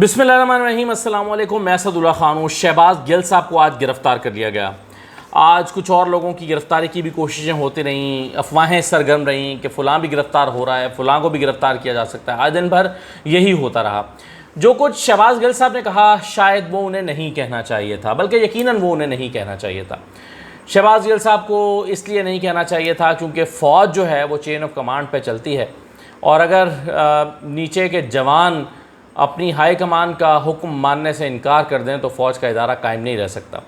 बिस्मिल्लाहिर्रहमानिर्रहीम, अस्सलाम वालेकुम। मैं असदुल्ला खान हूँ। शहबाज गिल साहब को आज गिरफ़्तार कर लिया गया। आज कुछ और लोगों की गिरफ़्तारी की भी कोशिशें होती रहीं, अफवाहें सरगर्म रहीं कि फ़लाँ भी गिरफ़्तार हो रहा है, फ़लाँ को भी गिरफ़्तार किया जा सकता है। आज दिन भर यही होता रहा। जो कुछ शहबाज गिल साहब ने कहा शायद वो उन्हें नहीं कहना चाहिए था, बल्कि यकीनन वो उन्हें नहीं कहना चाहिए था। शहबाज गिल साहब को इसलिए नहीं कहना चाहिए था क्योंकि फ़ौज जो है वो चेन ऑफ कमांड पे चलती है, और अगर नीचे के जवान अपनी हाई कमान का हुक्म मानने से इनकार कर दें तो फ़ौज का इदारा कायम नहीं रह सकता।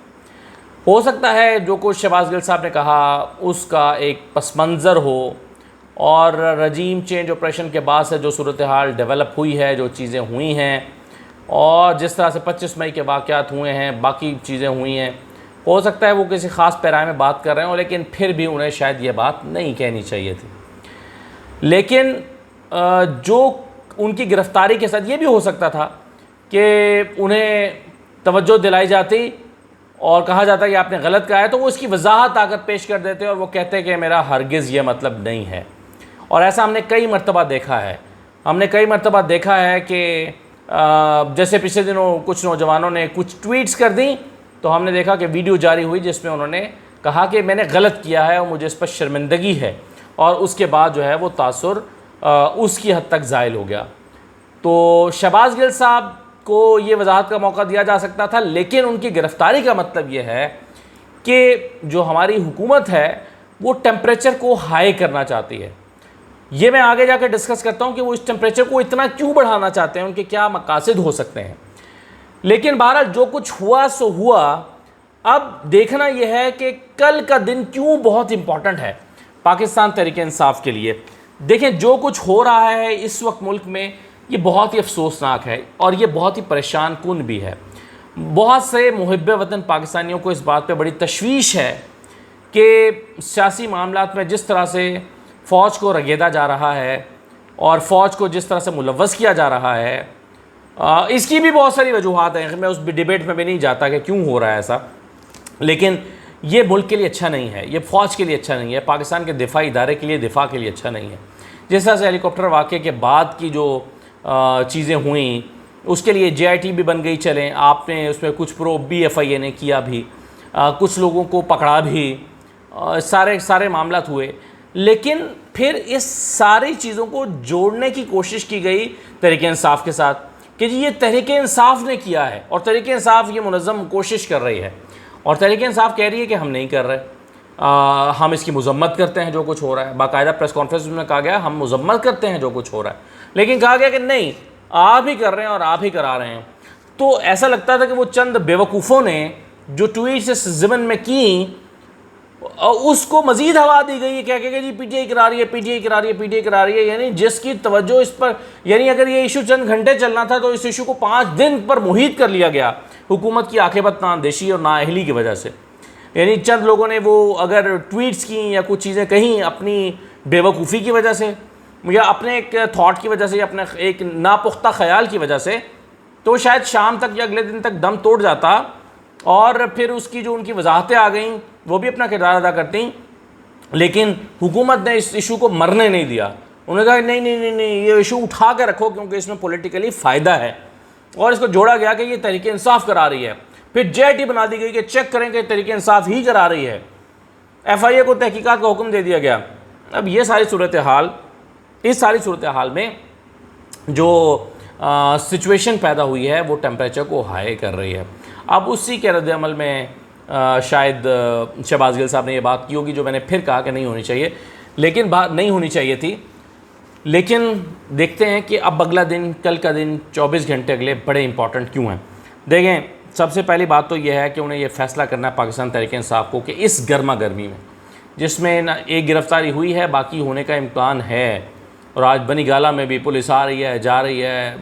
हो सकता है जो कुछ शहबाज गिल साहब ने कहा उसका एक पस मंज़र हो, और रजीम चेंज ऑपरेशन के बाद से जो सूरत हाल डेवलप हुई है, जो चीज़ें हुई हैं, और जिस तरह से 25 मई के वाक़यात हुए हैं, बाकी चीज़ें हुई हैं, हो सकता है वो किसी ख़ास पैराए में बात कर रहे हो, लेकिन फिर भी उन्हें शायद ये बात नहीं कहनी चाहिए थी। लेकिन जो उनकी गिरफ़्तारी के साथ ये भी हो सकता था कि उन्हें तवज्जो दिलाई जाती और कहा जाता कि आपने गलत कहा है, तो वो इसकी वजाहत आकर पेश कर देते और वो कहते कि मेरा हरगिज़ ये मतलब नहीं है। और ऐसा हमने कई मरतबा देखा है। हमने कई मरतबा देखा है कि जैसे पिछले दिनों कुछ नौजवानों ने कुछ ट्वीट्स कर दी, तो हमने देखा कि वीडियो जारी हुई जिसमें उन्होंने कहा कि मैंने गलत किया है और मुझे इस पर शर्मिंदगी है, और उसके बाद जो है वो तासुर उसकी हद तक ज़ायल हो गया। तो शहबाज गिल साहब को ये वजाहत का मौका दिया जा सकता था, लेकिन उनकी गिरफ़्तारी का मतलब ये है कि जो हमारी हुकूमत है वो टेम्परेचर को हाई करना चाहती है। ये मैं आगे जाकर डिस्कस करता हूँ कि वो इस टेम्परेचर को इतना क्यों बढ़ाना चाहते हैं, उनके क्या मकासद हो सकते हैं। लेकिन बहरहाल जो कुछ हुआ सो हुआ। अब देखना यह है कि कल का दिन क्यों बहुत इम्पॉर्टेंट है पाकिस्तान तहरीक-ए-इंसाफ़ के लिए। देखें, जो कुछ हो रहा है इस वक्त मुल्क में, ये बहुत ही अफसोसनाक है और ये बहुत ही परेशान कुन भी है। बहुत से मुहिब्बे वतन पाकिस्तानियों को इस बात पे बड़ी तशवीश है कि सियासी मामलात में जिस तरह से फ़ौज को रगेदा जा रहा है और फ़ौज को जिस तरह से मुलव्वस किया जा रहा है, इसकी भी बहुत सारी वजूहात हैं। मैं उस डिबेट में भी नहीं जाता कि क्यों हो रहा है ऐसा, लेकिन ये मुल्क के लिए अच्छा नहीं है, ये फ़ौज के लिए अच्छा नहीं है, पाकिस्तान के दिफाई इदारे के लिए, दिफा के लिए अच्छा नहीं है। जिस तरह से हेलीकॉप्टर वाक़े के बाद की जो चीज़ें हुई, उसके लिए JIT भी बन गई। चलें, आपने उसमें कुछ प्रोब भी FIA ने किया भी, कुछ लोगों को पकड़ा भी, सारे मामलात हुए। लेकिन फिर इस सारी चीज़ों को जोड़ने की कोशिश की गई तहरीक-ए-इंसाफ़ के साथ कि जी ये तहरीक-ए-इंसाफ़ ने किया है और तहरीक-ए-इंसाफ़ ये मुनज़्ज़म कोशिश कर रही है, और तहरीक-ए-इंसाफ़ कह रही है कि हम नहीं कर रहे, हम इसकी मज़म्मत करते हैं जो कुछ हो रहा है। बाकायदा प्रेस कॉन्फ्रेंस में कहा गया हम मज़म्मत करते हैं जो कुछ हो रहा है, लेकिन कहा गया कि नहीं, आप ही कर रहे हैं और आप ही करा रहे हैं। तो ऐसा लगता था कि वो चंद बेवकूफ़ों ने जो ट्वीट्स इस ज़मन में की, उसको मज़ीद हवा दी गई है, क्या कह जी PTI करा रही है, PTI करा रही है, PTI करा रही है। यानी जिसकी तवज्जो इस पर, यानी अगर ये इशू चंद घंटे चलना था तो इस इशू को 5 दिन पर मुहित कर लिया गया हुकूमत की आखिबत नाअंदेशी और नाअहली की वजह से। यानी चंद लोगों ने वो अगर ट्वीट्स की या कुछ चीज़ें कहीं अपनी बेवकूफ़ी की वजह से या अपने एक थॉट की वजह से या अपने एक नापुख्ता ख्याल की वजह से, तो शायद शाम तक या अगले दिन तक दम तोड़ जाता, और फिर उसकी जो उनकी वजाहतें आ गई वो भी अपना किरदार अदा करती। लेकिन हुकूमत ने इस इशू को मरने नहीं दिया। उन्होंने कहा नहीं नहीं नहीं नहीं, ये इशू उठा के रखो क्योंकि इसमें पॉलिटिकली फ़ायदा है, और इसको जोड़ा गया कि ये तहरीक-ए-इंसाफ़ करा रही है। फिर JIT बना दी गई कि चेक करें कि तहरीक-ए-इंसाफ़ ही करा रही है। FIA को तहकीकात का हुक्म दे दिया गया। अब ये सारी सूरत हाल, इस सारी सूरत हाल में जो सिचुएशन पैदा हुई है वो टेम्परेचर को हाई कर रही है। अब उसी के रद्द-ए-अमल में शायद शहबाज गिल साहब ने ये बात की होगी जो मैंने फिर कहा कि नहीं होनी चाहिए, लेकिन बात नहीं होनी चाहिए थी। लेकिन देखते हैं कि अब अगला दिन, कल का दिन, 24 घंटे अगले बड़े इंपॉर्टेंट क्यों हैं। देखें, सबसे पहली बात तो यह है कि उन्हें यह फ़ैसला करना है पाकिस्तान तहरीक-ए-इंसाफ़ को कि इस गर्मा गर्मी में, जिसमें ना एक गिरफ़्तारी हुई है, बाकी होने का इम्कान है, और आज बनी गाला में भी पुलिस आ रही है, जा रही है,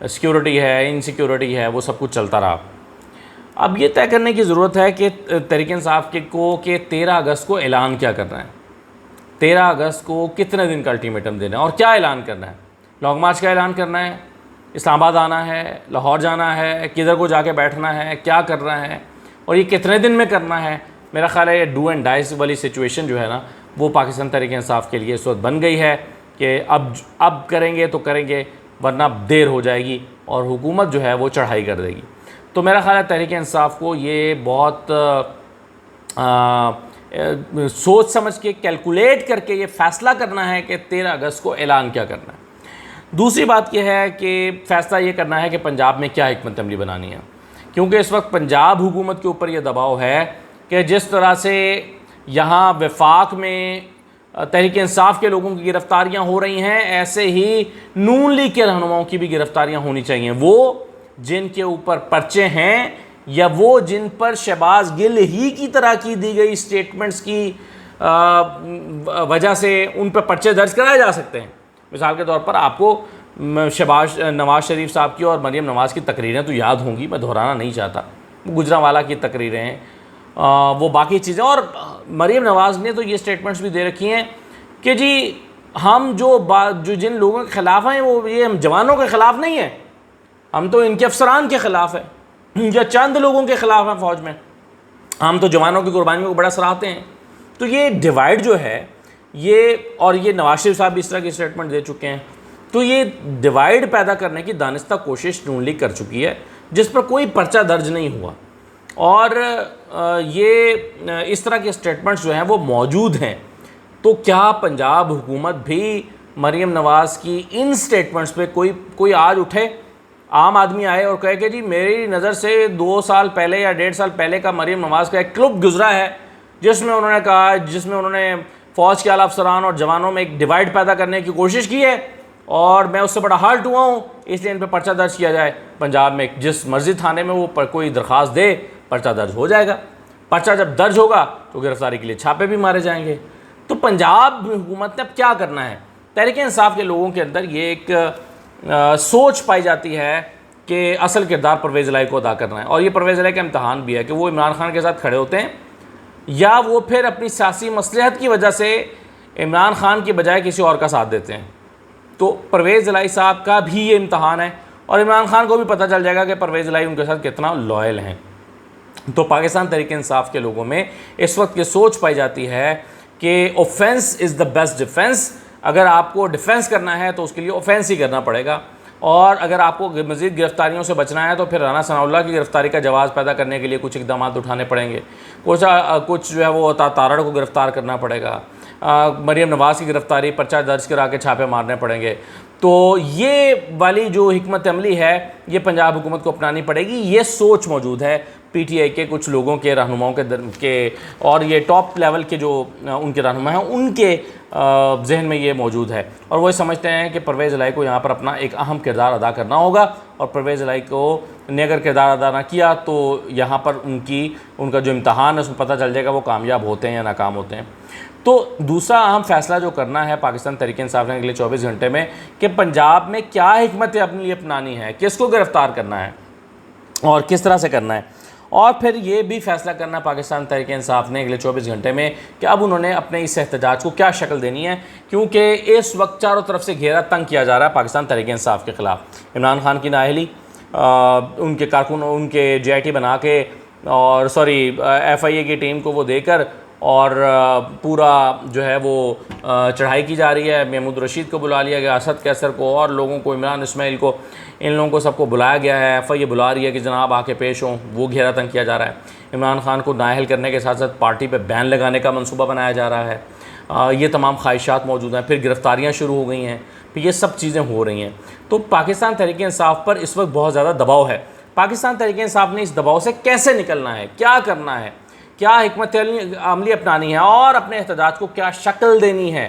सिक्योरिटी है, इनसिक्योरिटी है, वो सब कुछ चलता रहा। अब ये तय करने की ज़रूरत है कि तहरीक-ए-इंसाफ़ को कि 13 अगस्त को ऐलान क्या करना है, 13 अगस्त को कितने दिन का अल्टीमेटम देना है और क्या ऐलान करना है। लॉन्ग मार्च का ऐलान करना है, इस्लामाबाद आना है, लाहौर जाना है, किधर को जाके बैठना है, क्या करना है, और ये कितने दिन में करना है। मेरा ख़्याल है ये डू एंड डाइस वाली सिचुएशन जो है ना, वो पाकिस्तान तहरीक-ए-इंसाफ़ के लिए इस वक्त बन गई है कि अब करेंगे तो करेंगे, वरना देर हो जाएगी। और हुकूमत जो है वो चढ़ाई कर देगी। तो मेरा ख़्याल है तहरीक इंसाफ को ये बहुत सोच समझ के कैलकुलेट करके ये फ़ैसला करना है कि 13 अगस्त को ऐलान क्या करना है। दूसरी बात यह है कि फ़ैसला ये करना है कि पंजाब में क्या हिकमत अमली बनानी है, क्योंकि इस वक्त पंजाब हुकूमत के ऊपर यह दबाव है कि जिस तरह से यहाँ वफाक में तहरीक इंसाफ के लोगों की गिरफ़्तारियाँ हो रही हैं, ऐसे ही नून लीग के रहनुमाओं की भी गिरफ़्तारियाँ होनी चाहिए। वो जिनके ऊपर पर्चे हैं या वो जिन पर शहबाज गिल ही की तरह की दी गई स्टेटमेंट्स की वजह से उन पर पर्चे दर्ज कराए जा सकते हैं। मिसाल के तौर पर आपको नवाज़ शरीफ साहब की और मरीम नवाज़ की तकरीरें तो याद होंगी, मैं दोहराना नहीं चाहता। गुजरांवाला की तकरीरें हैं, वो बाकी चीज़ें, और मरीम नवाज़ ने तो ये स्टेटमेंट्स भी दे रखी हैं कि जी हम जो जिन लोगों के ख़िलाफ़ हैं वो ये हम जवानों के ख़िलाफ़ नहीं हैं, हम तो इनके अफसरान के ख़िलाफ़ है या चंद लोगों के ख़िलाफ़ हैं फ़ौज में, हम तो जवानों की कुर्बानियों को बड़ा सराहते हैं। तो ये डिवाइड जो है ये, और ये नवाज शरीफ साहब भी इस तरह की स्टेटमेंट दे चुके हैं, तो ये डिवाइड पैदा करने की दानिस्ता कोशिश नून लीग कर चुकी है, जिस पर कोई पर्चा दर्ज नहीं हुआ। और ये इस तरह के स्टेटमेंट्स जो हैं वो मौजूद हैं। तो क्या पंजाब हुकूमत भी मरीम नवाज़ की इन स्टेटमेंट्स पे कोई आज उठे, आम आदमी आए और कहे कि जी मेरी नज़र से 2 साल पहले या 1.5 साल पहले का मरीम नवाज़ का एक क्लिप गुजरा है जिसमें उन्होंने फ़ौज के आला अफसरान और जवानों में एक डिवाइड पैदा करने की कोशिश की है और मैं उससे बड़ा हर्ट हुआ हूँ, इसलिए इन पर पर्चा दर्ज किया जाए। पंजाब में जिस मर्जी थाने में वो कोई दरख्वास्त दे, पर्चा दर्ज हो जाएगा। पर्चा जब दर्ज होगा तो गिरफ्तारी के लिए छापे भी मारे जाएंगे। तो पंजाब हुकूमत ने अब क्या करना है? तहरीक इंसाफ के लोगों के अंदर ये एक सोच पाई जाती है कि असल किरदार परवेज़ इलाही को अदा करना है, और ये परवेज़ इलाही का इम्तहान भी है कि वो इमरान खान के साथ खड़े होते हैं या वो फिर अपनी सियासी मसलहत की वजह से इमरान खान की बजाय किसी और का साथ देते हैं। तो परवेज़ इलाही साहब का भी ये इम्तहान है, और इमरान खान को भी पता चल जाएगा कि परवेज़ इलाही उनके साथ कितना लॉयल हैं। तो पाकिस्तान तहरीक इंसाफ के लोगों में इस वक्त ये सोच पाई जाती है कि offence is the best defence. अगर आपको डिफेंस करना है तो उसके लिए ऑफेंस ही करना पड़ेगा, और अगर आपको मज़ीद गिरफ्तारियों से बचना है तो फिर राना सनाउल्लाह की गिरफ्तारी का जवाब पैदा करने के लिए कुछ इकदाम उठाने पड़ेंगे। कुछ जो है वो तारड़ को गिरफ़्तार करना पड़ेगा, मरीम नवाज़ की गिरफ्तारी पर्चा दर्ज करा के छापे मारने पड़ेंगे। तो ये वाली जो हिकमत अमली है ये पंजाब हुकूमत को अपनानी पड़ेगी। ये सोच मौजूद है पीटीआई के कुछ लोगों के रहनुमाओं के और ये टॉप लेवल के जो उनके रहनुमा हैं उनके जहन में ये मौजूद है, और वो समझते हैं कि परवेज़ इलाही को यहाँ पर अपना एक अहम किरदार अदा करना होगा, और परवेज़ इलाही को ने अगर किरदार अदा ना किया तो यहाँ पर उनका जो इम्तहान है उसमें पता चल जाएगा वो कामयाब होते हैं या नाकाम होते हैं। तो दूसरा अहम फ़ैसला जो करना है पाकिस्तान तहरीक इंसाफ ने अगले 24 घंटे में कि पंजाब में क्या हिकमत अपनी अपनानी है, किसको गिरफ़्तार करना है और किस तरह से करना है। और फिर ये भी फ़ैसला करना पाकिस्तान तहरीक इंसाफ ने अगले 24 घंटे में कि अब उन्होंने अपने इस एहतजाज को क्या शक्ल देनी है, क्योंकि इस वक्त चारों तरफ से घेरा तंग किया जा रहा है पाकिस्तान तहरीक इंसाफ के ख़िलाफ़। इमरान खान की नाअहली, उनके कारकुन उनके JIT बना के और FIA की टीम को वो देकर और पूरा जो है वो चढ़ाई की जा रही है। महमूद रशीद को बुला लिया गया, असद कैसर को और लोगों को, इमरान इस्माइल को, इन लोगों को सबको बुलाया गया है। FIA बुला रही है कि जनाब आके पेश हों, वो घेरा तंग किया जा रहा है। इमरान खान को नाअहल करने के साथ साथ पार्टी पे बैन लगाने का मंसूबा बनाया जा रहा है। ये तमाम ख्वाहिशात मौजूद हैं। फिर गिरफ्तारियाँ शुरू हो गई हैं, फिर ये सब चीज़ें हो रही हैं। तो पाकिस्तान तहरीक इंसाफ पर इस वक्त बहुत ज़्यादा दबाव है। पाकिस्तान तहरीक इंसाफ ने इस दबाव से कैसे निकलना है, क्या करना है, क्या हिकमत अमली अपनानी है और अपने एहतजाज को क्या शक्ल देनी है,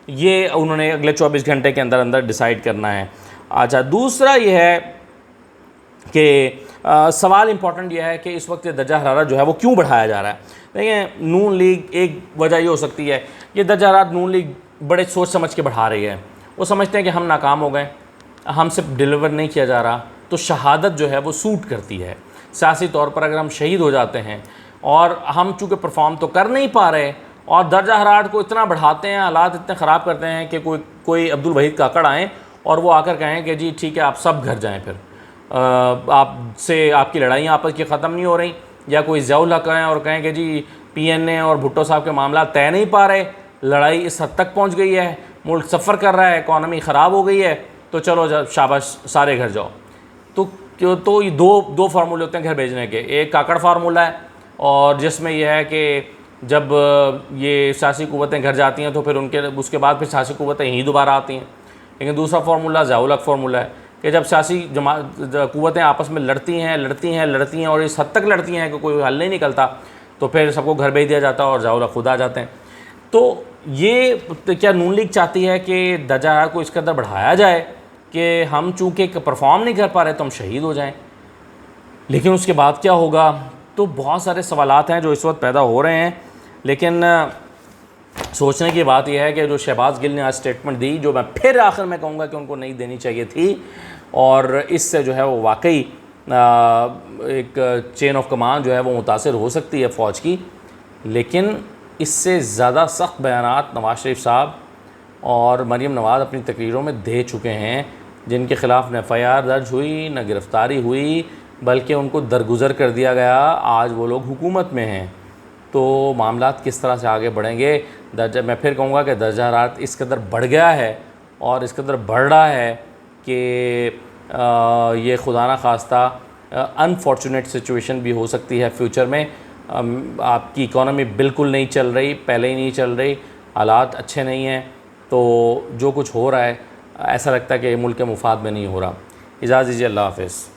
ये उन्होंने अगले 24 घंटे के अंदर अंदर डिसाइड करना है। अच्छा, दूसरा ये है कि सवाल इम्पॉर्टेंट यह है कि इस वक्त दर्जा हरारत जो है वो क्यों बढ़ाया जा रहा है। देखिए, नून लीग, एक वजह ये हो सकती है ये दर्जा हरारत नून लीग बड़े सोच समझ के बढ़ा रही है। वो समझते हैं कि हम नाकाम हो गए, हमसे डिलीवर नहीं किया जा रहा, तो शहादत जो है वो सूट करती है सियासी तौर पर। अगर हम शहीद हो जाते हैं और हम चूँकि परफॉर्म तो कर नहीं पा रहे और दर्जा हरारत को इतना बढ़ाते हैं, हालात इतने ख़राब करते हैं कि कोई अब्दुल वहीद काकड़ आएँ और वो आकर कहें कि जी ठीक है आप सब घर जाएं, फिर आपसे आपकी लड़ाइयाँ आपस की ख़त्म नहीं हो रही, या कोई ज़ियाउल हक़ आएँ और कहें कि जी PNA और भुट्टो साहब के मामला तय नहीं पा रहे, लड़ाई इस हद तक पहुँच गई है, मुल्क सफ़र कर रहा है, इकॉनमी ख़राब हो गई है, तो चलो जब शाबाश सारे घर जाओ। तो ये दो फार्मूले होते हैं घर भेजने के। एक काकड़ फार्मूला है, और जिसमें यह है कि जब ये सियासी कुव्वतें घर जाती हैं तो फिर उसके बाद फिर सियासी कुव्वतें यहीं दोबारा आती हैं। लेकिन दूसरा फार्मूला ज़ियाउल हक फार्मूला है कि जब सियासी कुव्वतें आपस में लड़ती हैं और इस हद तक लड़ती हैं कि कोई हल नहीं निकलता, तो फिर सबको घर भेज दिया जाता है और ज़ियाउल हक खुद आ जाते हैं। तो ये क्या नून लीग चाहती है कि दर्जा हरारत को इस कदर बढ़ाया जाए कि हम चूँकि परफॉर्म नहीं कर पा रहे तो हम शहीद हो जाएं? लेकिन उसके बाद क्या होगा? तो बहुत सारे सवालात हैं जो इस वक्त पैदा हो रहे हैं। लेकिन सोचने की बात यह है कि जो शहबाज गिल ने आज स्टेटमेंट दी, जो मैं फिर आखिर में कहूँगा कि उनको नहीं देनी चाहिए थी, और इससे जो है वो वाकई एक चेन ऑफ कमांड जो है वो मुतासिर हो सकती है फ़ौज की। लेकिन इससे ज़्यादा सख्त बयानात नवाज़ शरीफ साहब और मरीम नवाज़ अपनी तकरीरों में दे चुके हैं, जिनके ख़िलाफ़ न FIR दर्ज हुई, न गिरफ़्तारी हुई, बल्कि उनको दरगुजर कर दिया गया। आज वो लोग हुकूमत में हैं। तो मामलात किस तरह से आगे बढ़ेंगे? मैं फिर कहूँगा कि दर्जा हरारत इस कदर बढ़ गया है और इस कदर बढ़ रहा है कि ये खुदा न खास्ता अनफॉर्चुनेट सिचुएशन भी हो सकती है फ्यूचर में। आपकी इकॉनमी बिल्कुल नहीं चल रही, पहले ही नहीं चल रही, हालात अच्छे नहीं हैं। तो जो कुछ हो रहा है ऐसा लगता है कि मुल्क के मुफाद में नहीं हो रहा। इजाज़त दीजिए, अल्लाह हाफ़िज़।